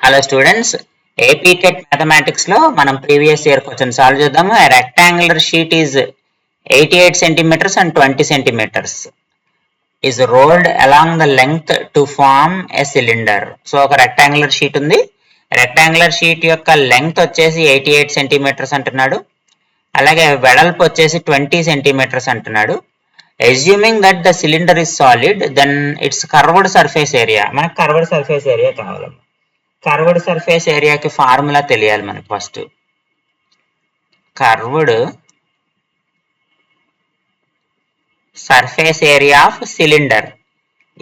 Hello students, AP TET mathematics లో మనం previous year question solve చేద్దాము. A rectangular sheet is 88 centimeters and 20 centimeters is rolled along the length to form a cylinder. So ఒక rectangular sheet ఉంది. Rectangular sheet యొక్క length వచ్చేసి 88 centimetres అంటున్నాడు. అలాగే వెడల్పు వచ్చేసి 20 సెంటీమీటర్స్ అంటున్నాడు. Assuming that the cylinder is solid, then its curved surface area. మనకు కర్వ్డ్ సర్ఫేస్ ఏరియా కావాలి. కర్వ్డ్ సర్ఫేస్ ఏరియాకి ఫార్ములా తెలియాలి మనకు. First curved surface area of cylinder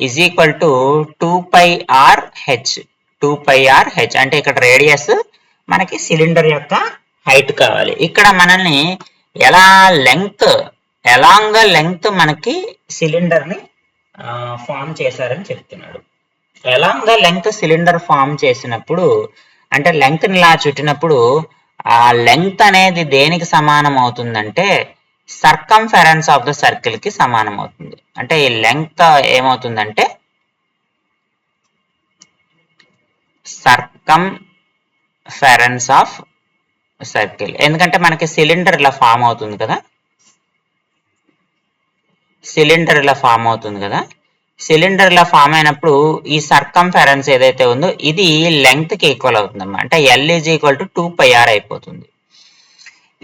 is equal to 2πr/h. 2πr/h అంటే ఇక్కడ రేడియస్, మనకి సిలిండర్ యొక్క హైట్ కావాలి. ఇక్కడ మనల్ని ఎలా అలాంగ్ ద లెంగ్త్ మనకి సిలిండర్ ని ఫామ్ చేశారని చెప్తున్నాడు. Along the length cylinder form చేసినప్పుడు, అంటే లెంగ్త్ ని ఇలా చుట్టినప్పుడు ఆ లెంగ్త్ అనేది దేనికి సమానం అవుతుందంటే సర్కంఫరెన్స్ ఆఫ్ ద సర్కిల్ కి సమానం అవుతుంది. అంటే ఈ లెంగ్త్ ఏమవుతుందంటే సర్కంఫరెన్స్ ఆఫ్ సర్కిల్. ఎందుకంటే మనకి సిలిండర్ ఇలా ఫామ్ అవుతుంది కదా, సిలిండర్ ఇలా ఫామ్ అయినప్పుడు ఈ సర్కంఫరెన్స్ ఏదైతే ఉందో ఇది లెంగ్త్ కి ఈక్వల్ అవుతుంది అన్నమాట. అంటే L is equal to 2πr అయిపోతుంది.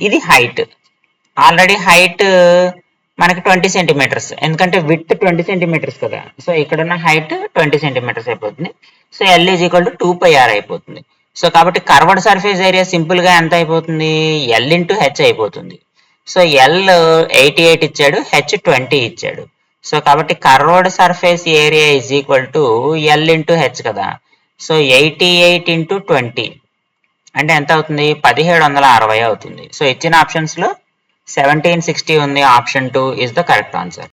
ఇది హైట్. ఆల్రెడీ హైట్ మనకి 20 సెంటీమీటర్స్, ఎందుకంటే విడ్త్ 20 సెంటీమీటర్స్ కదా. సో ఇక్కడ ఉన్న హైట్ 20 సెంటీమీటర్స్ అయిపోతుంది. So L is equal to 2πr అయిపోతుంది. సో కాబట్టి కర్వ్డ్ సర్ఫేస్ ఏరియా సింపుల్ గా ఎంత అయిపోతుంది? L ఇంటూ హెచ్ అయిపోతుంది. సో L 88 ఇచ్చాడు, హెచ్ 20 ఇచ్చాడు. సో కాబట్టి curved surface area is equal to L into H కదా. సో 88 ఇంటూ 20 అంటే ఎంత అవుతుంది? 1760 అవుతుంది. సో ఇచ్చిన ఆప్షన్స్ లో 1760 ఉంది. Option 2 is the correct answer.